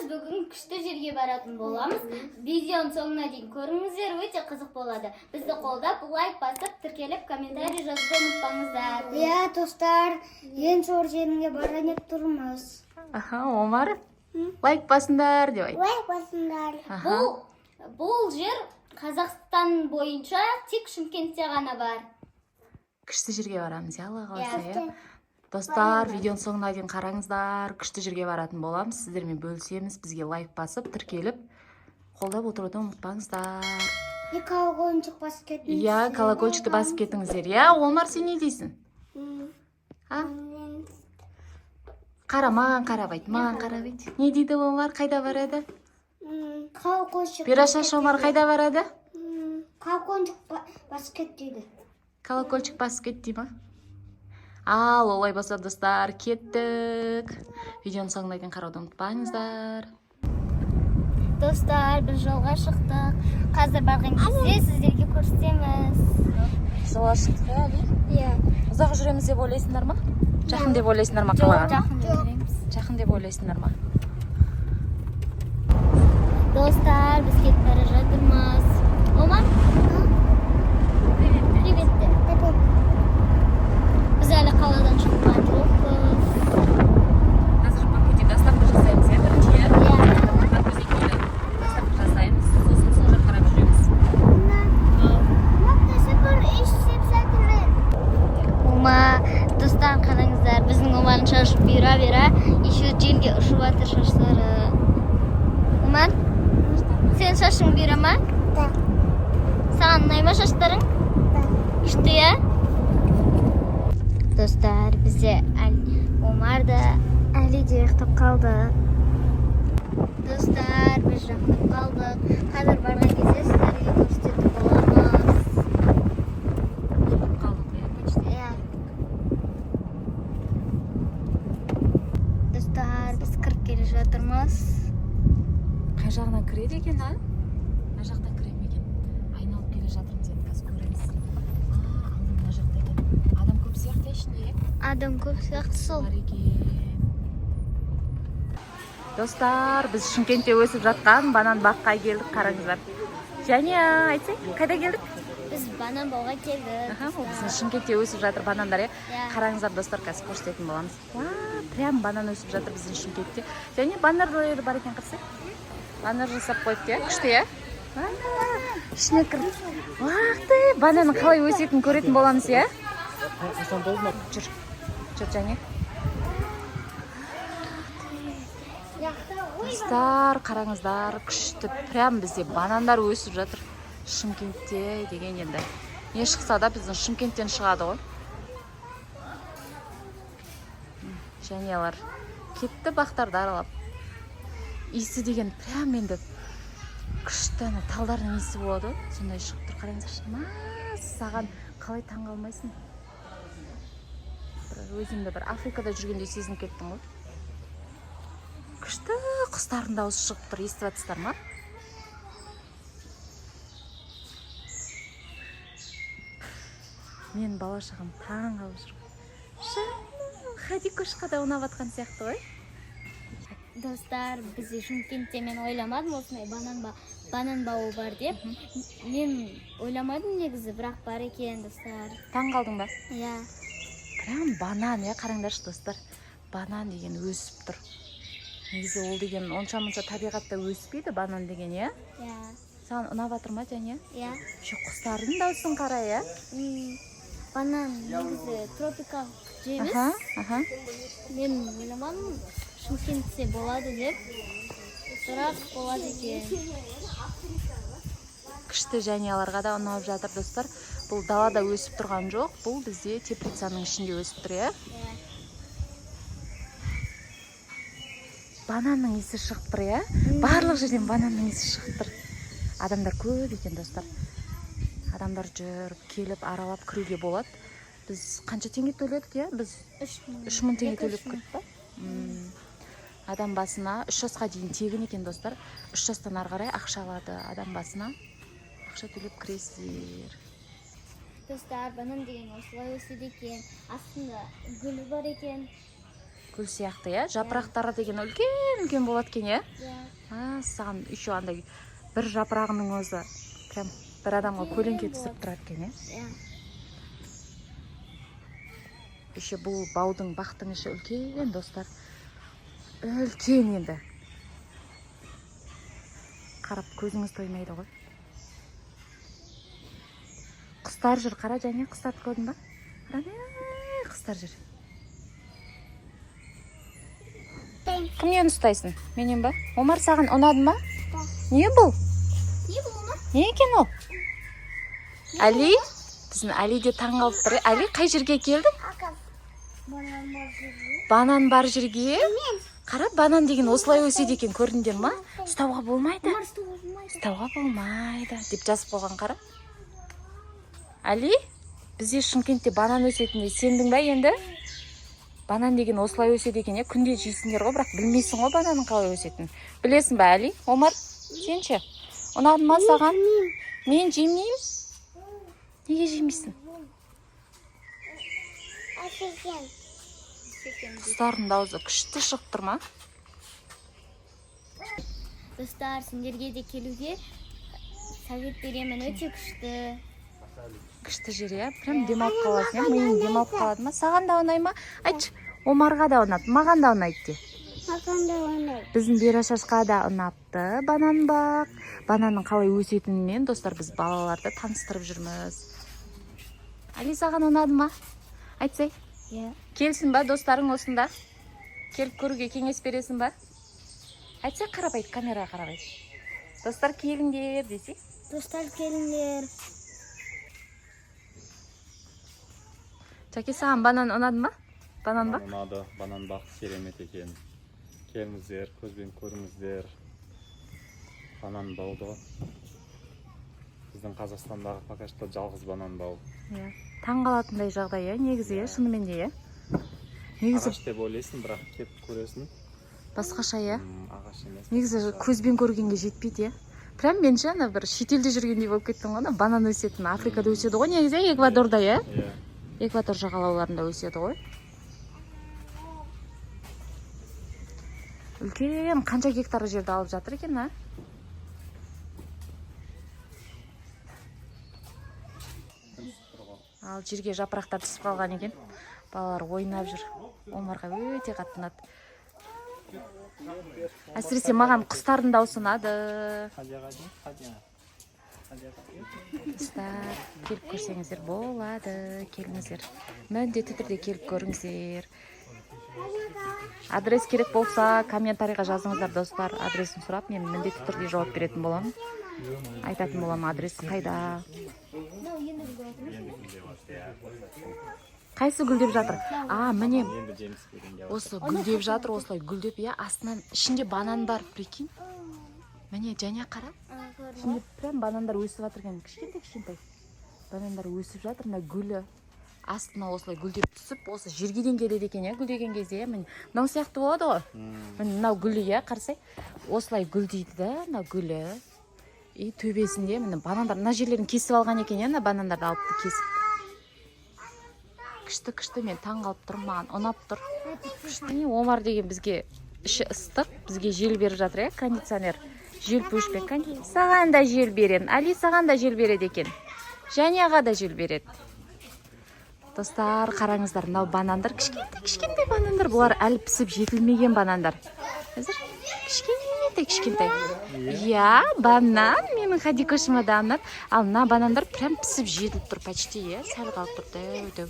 Біз бүгін күшті жерге баратын боламыз. Видеоның соңына дейін көріңіздер, өте қызық болады. Бізді қолдап, лайк басып, тіркеліп, комментарий жазуды ұмытпаңыздар. Иә, достар, ең зор жерге барған ек тұрмыз. Омар, лайк басыңдар деп айт. Лайк басыңдар. Бұл жер Қазақстан бойынша тек Шымкентте ғана бар. Күшті жерге барамыз, Алла қаласа. Достар, видеоның соңына дейін қараңыздар, күшті жерге баратын боламыз. Сіздермен бөлісеміз, бізге лайк басып, тіркеліп, қолдап отыруды ұмытпаңыздар. Колокольчик басып кетіңіздер. Иә, колокольчикті басып кетіңіздер. Иә, Омар, сен не дейсің? Қара, маған қарап айт, маған қарап айт. Не дейді Омар, қайда барады? Колокольчик. Берашаш, Омар қайда барады? Колокольчик басып кет дейді. Колокольчик басып кет дей ма? Ал, олай болса, достар, кеттік. Видеоның соңына дейін қарауды ұмытпаңыздар. Достар, біз жолға шықтық. Қазір барған кезде сіздерге көрсетеміз. Жолға шықтық, әлі? Иә. Ұзақ жүреміз деп ойлайсыңдар ма? Жақын деп ойлайсыңдар ма қалаға? Жақын деп ойлаймыз. Жақын деп ойлайсыңдар ма? Достар, біз кетіп бара жатырмыз. Омар? Привет. Біз әлі қаладан шыққан жоқпыз. Қазір пакетте доставка жасаймыз, иә, бірінші, иә? Доставка жасаймыз, сосын сол жақ қарап жүреміз. Ома, достар, қараңыздар, біздің Омардың шашы бұйра-бера, еще желге ұшып жатыр шаштары. Омар, сен шашың бұйра ма? Да. Саған ұнай ма шаштарың? Күшті, иә? Достар, бізде Омар да әлі де ұйықтап қалды. Достар, біз жақындап қалдық. Қазір барған кезде сіздерге көрсететін боламыз. Қалдық, иә, почти. Иә. Достар, біз кіріп келе жатырмыз. Қай жағына кіреді екен, а? Қай жақтан кірем екен? Айналып келе жатырмыз, енді қазір көреміз. Мына жақта екен. Адам көп сияқты ішінде, иә? Адам көп сияқты сол. Бар екен. Достар, біз Шымкентте өсіп жатқан банан баққа келдік, қараңыздар. Және айтсай, қайда келдік? Біз банан бауға келдік. Ол біздің Шымкентте өсіп жатыр банандар, Иә. Қараңыздар, достар, қазір көрсететін боламыз. Прям банан өсіп жатыр біздің Шымкентте. Және банандар бар екен, қарасай. Банан жасап қойыпты, күшті, иә? Ішіне кіріп. Уақты, бананның қалай өсетінін көретін боламыз, иә? Жүр, және. Достар, қараңыздар, күшті. Прям бізде банандар өсіп жатыр. Шымкентте деген енді. Не шықса да біздің Шымкенттен шығады ғой. Жәнелер кетті бақтарды аралап. Иісі деген прям енді күшті талдардың иісі болады ғой. Сондай шығып тұр, қараңыздаршы. Саған қалай таңғалмайсың? Өзімді бір Африкада жүргенде сезініп кеттім ғой. Күшті құстардың дауысы шығып тұр, естіп жатсыздар ма? Мен бала шағам таң қалып жүрмін. Хадикошқа да ұнап жатқан сияқты ғой. Достар, біз Шымкентте мен ойламадым осындай банан бауы бар деп. Мен ойламадым негізі, бірақ бар екен, достар. Таң қалдың ба? Иә. Прям банан, қараңдаршы, достар. Банан деген өсіп тұр. Негізі ол деген онша-мұнша табиғатта өспейді, банан деген, иә? Иә. Саған ұнап жатыр ма, және? Иә. Құстардың дауысын қара, иә? Банан негізі тропикалық жеміс. Мен ойламадым Шымкентте болады деп. Бірақ болады екен. Күшті жәнеларға да ұнап жатыр, достар. Бұл далада өсіп тұрған жоқ, бұл бізде теплицаның ішінде өсіп тұр, иә? Бананның иісі шығып тұр, иә? Барлық жерден бананның иісі шығып тұр. Адамдар көп екен, достар. Адамдар жүріп, келіп, аралап кіруге болады. Біз қанша теңге төледік, иә? Біз 3000 теңге төледік кетті. Адам басына 3 жасқа дейін тегін екен, достар. 3 жастан ары қарай ақша алады адам басына. Ақша төлеп кіресіздер. Достар, банан деген осылай өседі екен. Астында гүлі бар екен. гүл сияқты, иә? Жапырақтары деген үлкен болады екен, иә? Саған еще андай бір жапырағының өзі прям бір адамға көлеңке түсіп тұрады екен, иә? Еще бұл баудың бақтың іші үлкен, достар. Үлкен енді. Қарап көзіңіз тоймайды ғой. Құстар жүр, қара және құстарды көрдің ба? Құстар жүр. Кімнен ұстайсың? Менен ба? Омар, саған ұнады ма? Не бұл? Не екен ол? Али? Біздің Али де таң қалып тұр. Али, қай жерге келдің? Банан бар жерге? Қара, банан деген осылай өседі екен, көрдіңдер ма? Ұстауға болмайды. Ұстауға болмайды деп жазып қойған, қара. Али, бізде Шымкентте банан өсетінде сендің ба енді? Банан деген осылай өседі екен, күнде жейсіңдер ғой, бірақ білмейсің ғой бананның қалай өсетінін. Білесің ба, Али? Омар, сенші? Ұнады ма саған? Мен жемеймін. Неге жемейсің? Құстардың дауысы күшті шығып тұр ма? Достар, сендерге де келуге совет беремін, өте күшті. Күшті жер, иә? Прям демалып қаласың, миың демалып қалады ма? Саған да ұнай ма? Айтшы, Омарға да ұнады, маған да ұнайды де. Маған да ұнайды. Біздің Берашашқа да ұнапты банан бақ. Бананның қалай өсетінінен, достар, біз балаларды таныстырып жүрміз. Али, саған ұнады ма? Айтсай. Келсін ба достарың осында? Келіп көруге кеңес бересің ба? Айтсай, қарап айт, камераға қарап айт. Достар, келіңдер десе. Достар, келіңдер. Жаке, саған банан ұнады ма? Банан бақ? Ұнады, банан бақ керемет екен. Келіңіздер, көзбен көріңіздер. Банан бауды. Біздің Қазақстандағы пока что жалғыз банан бау. Таң қалатындай жағдай, негізі, шынымен де, Ағаш деп ойлайсың, бірақ кеп көресің. Басқаша, Ағаш емес. негізі көзбен көргенге жетпейді, Прям мен ше бір шетелде жүргендей болып кеттім ғой, банан өсетін. Африкада өседі ғой, негізі Эквадорда, Эквадор жағалауларында өседі ғой. Үлкен қанша гектар жерді алып жатыр екен, Ал жерге жапырақтар түсіп қалған екен. Балалар ойнап жүр. Омарға өте қатты ұнады. Әсіресе маған құстардың дауысы ұнады. Құстар, келіп көрсеңіздер болады, келіңіздер. Міндетті түрде келіп көріңіздер. Адрес керек болса, комментарийға жазыңыздар, достар. Адресін сұрап, мен міндетті түрде жауап беретін боламын. Айтатын боламын, адрес қайда. Қайсы гүлдеп жатыр? Міне осы гүлдеп жатыр, осылай гүлдеп, астынан ішінде банан бар, прикинь. Міне және қара. Ішінде прям банандар өсіп жатыр екен, кішкентай. Банандар өсіп жатыр, мына гүлі астына осылай гүлдеп түсіп, осы жергеден келеді екен, гүлдеген кезде, міне мынау сияқты болады ғой. Міне мынау гүлі, қарасай, осылай гүлдейді да, мынау гүлі. И төбесінде міне банандар, мына жерлерін кесіп алған екен, мына банандарды алыпты кесіп. Күшті, мен таң қалып тұрмын, маған ұнап тұр. Омар деген бізге іші ыстық, бізге жел беріп жатыр, кондиционер. Жел пөшпен, саған да жел береді. Али саған да жел береді екен. Жәнияға да жел береді. Достар, қараңыздар, мынау банандар, кішкентай банандар. Бұлар әлі пісіп жетілмеген банандар. Кішкентай. Банан, менің хадикошыма да ұнады. Ал мына банандар прям пісіп жетіліп тұр, почти, сәл қалып тұр, дәу.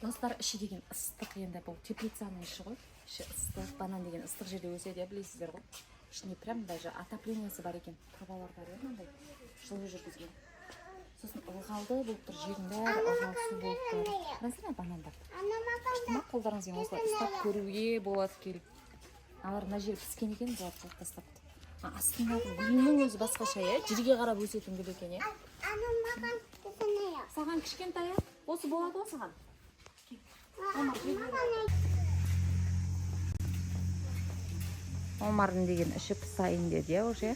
Достар, іші деген ыстық, енді бұл теплицаның іші ғой. Іші ыстық, банан деген ыстық жерде өседі, білесіздер ғой. Ішіне прям даже отоплениясы бар екен. Трубалар бар, мынандай жылу жүргізген. Сосын ылғалды болып тұр, жердің бәрі ылғал су болып тұр. Расына банандар. Күшті қолдарыңызбен осылай ұстап көруге болады келіп. Алар мына жер піскен екен, болады тастап. Астындағы гүлінің өзі басқаша, жерге қарап өсетін гүл екен, Саған кішкентай, осы болады ғой саған. Омардың деген іші пысайын деді, уже.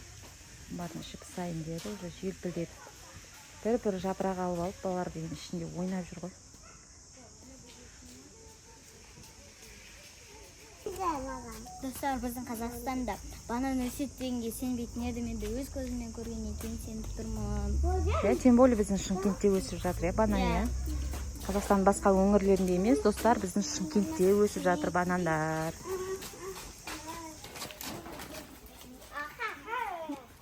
Омардың іші пысайын деді, уже желпілдеді. бір жапырақ алып алып балалар деген ішінде ойнап жүр ғой. Достар, біздің Қазақстанда банан өсет дегенге сенбейтін едім, енді өз көзіммен көргеннен кейін сеніп тұрмын. Тем более біздің Шымкентте өсіп жатыр, банан. Қазақстан басқа өңірлерінде емес, достар, біздің Шымкентте өсіп жатыр банандар.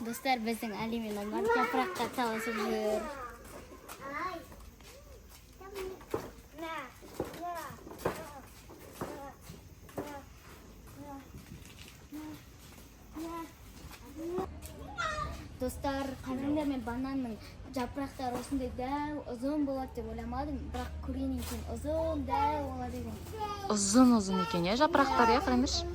Достар, біздің Али мен Омар жапыраққа таласып жүр. Достар, қазір мен бананның жапырақтары осындай дәу, ұзын болады деп ойламадым, бірақ көргеннен кейін ұзын, дәу болады екен. Ұзын екен, жапырақтар, қараңызшы.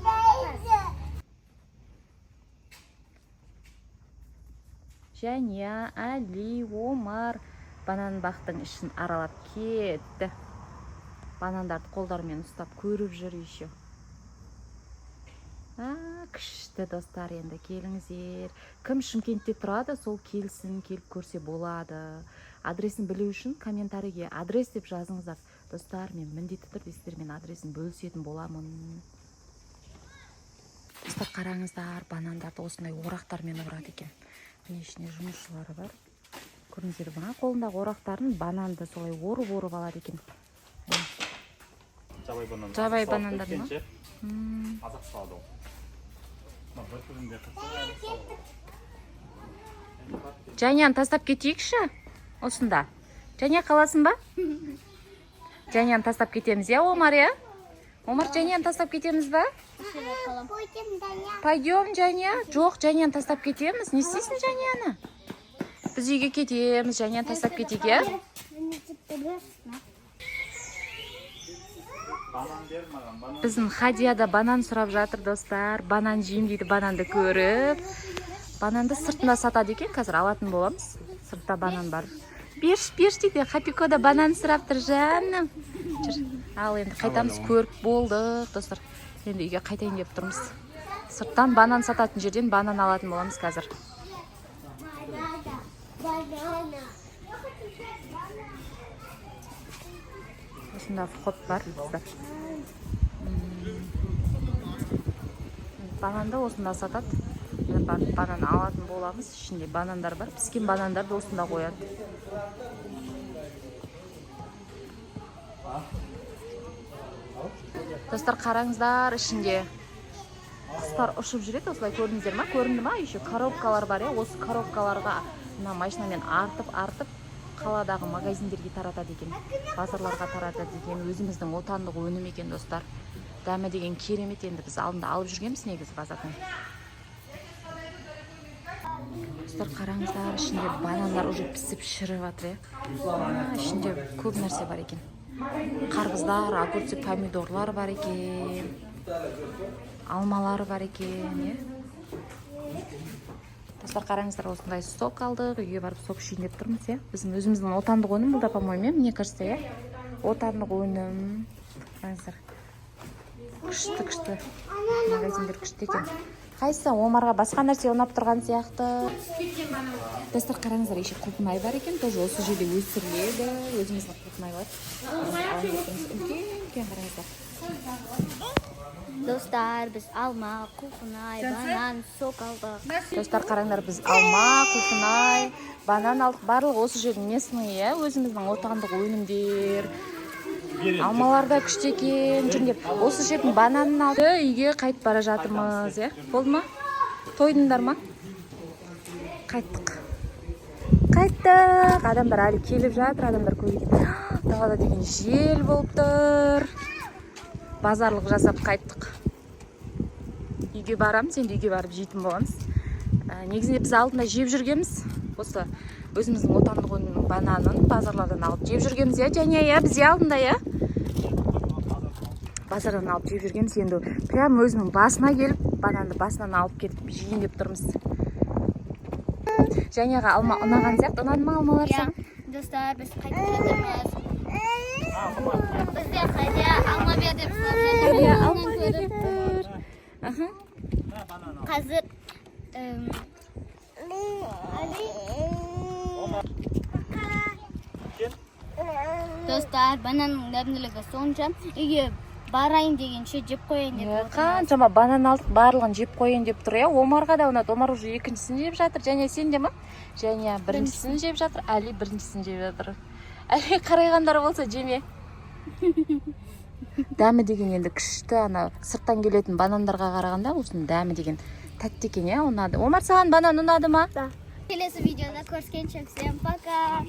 Жәния, Али, Омар банан бақтың ішін аралап кетті. Банандарды қолдарымен ұстап көріп жүр еще. Күшті достар, енді келіңіздер. Кім Шымкентте тұрады, сол келсін, келіп көрсе болады. Адресін білу үшін комментарийге адрес деп жазыңыздар. Достар, мен міндетті түрде сіздермен адресін бөлісетін боламын. Достар, қараңыздар, банандарды осындай орақтармен орады екен. Міне ішіне жұмысшылары бар. Көріңіздер ма, қолындағы орақтарын бананды солай орып алады екен. Жабай банандар ма? Азақ салды. Жәнияны тастап кетейікші осында. Жәния қаласың ба? Жәнияны тастап кетеміз, Омар, Омар, Жәнияны тастап кетеміз ба? Пойдем, Жәния. Жоқ, Жәнияны тастап кетеміз. Не істейсің Жәнияны? Біз үйге кетеміз, Жәнияны тастап кетейік, Біздің Хадияда банан сұрап жатыр, достар. Банан жейм дейді, бананды көріп. Бананды сыртында сатады екен, қазір алатын боламыз. Сыртта банан бар. Берш дейді, Хапикода банан сұрап тұр, жаным. Ал енді қайтамыз, көріп болдық, достар. Енді үйге қайтайын деп тұрмыз. Сырттан банан сататын жерден банан алатын боламыз қазір. Осында вход бар, достар. Бананды осында сатады. Банан алатын боламыз. Ішінде банандар бар. Піскен банандарды осында қояды. Достар, қараңыздар, ішінде құстар ұшып жүреді. Осылай көрдіңіздер ма? Көрінді ма? Еще коробкалар бар, Осы коробкаларға машинамен артып қаладағы магазиндерге таратады екен, базарларға таратады екен, өзіміздің отандық өнім екен, достар. Дәмі деген керемет, енді біз алдында алып жүргенбіз негізі базардан. Достар, қараңыздар, ішінде банандар уже пісіп шіріп жатыр, Ішінде көп нәрсе бар екен. Қарбыздар, огурцы, помидорлар бар екен. Алмалар бар екен, Достар, қараңыздар, осындай сок алдық, үйге барып сок ішейін деп тұрмыз, Біздің өзіміздің отандық өнім, бұл да, по-моему, мне кажется, отандық өнім. Қараңыздар, күшті. Магазиндер күшті екен. Қайсы, Омарға басқа нәрсе ұнап тұрған сияқты. Достар, қараңыздар, еще құлпынай бар екен, тоже осы жерде өсіріледі. Өзіміздің құлпынай бар. Үлкен қараңыздар. Достар, біз алма, құлпынай, банан, сок алдық. Достар, қараңдар, біз алма, құлпынай, банан алдық. Барлығы осы жердің местный, өзіміздің отандық өнімдер. Алмаларда күшті екен. Жүргендер, осы жердің бананын алды, үйге қайтып бара жатырмыз, Болды ма? Тойдыңдар ма? Қайттық. Адамдар әлі келіп жатыр, адамдар көбейген. Далада деген жел болып тұр. Базарлық жасап қайттық. Үйге барамыз, енді үйге барып жейтін боламыз. Негізінде біз алдында жеп жүргенбіз. Осы өзіміздің отандық өнімнің бананын базарлардан алып жеп жүргенбіз, Жәния, бізде алдында, Базардан алып жеп жүргенбіз, енді прям өзінің басына келіп, бананды басынан алып кетіп жейін деп тұрмыз. Жәнияға алма ұнаған сияқты, ұнады ма алмалар саған? Достар, біз қайтып жатырмыз. Бізде Хадия алма бер деп қазір Достар, бананның дәмділігі сонша. Үйге барайын дегенше жеп қояйын деп отырмыз. Қаншама банан алдық, барлығын жеп қояйын деп тұр, Омарға да ұнады. Омар уже екіншісін жеп жатыр. Және сен де ма? Және біріншісін жеп жатыр, Әли біріншісін жеп жатыр. Әли қарайғандар болса жеме. Дәмі деген енді күшті, ана сырттан келетін банандарға қарағанда осының дәмі деген тәтті екен, ұнады. Омар, саған банан ұнады ма? Келесі видеода көріскенше, всем пока.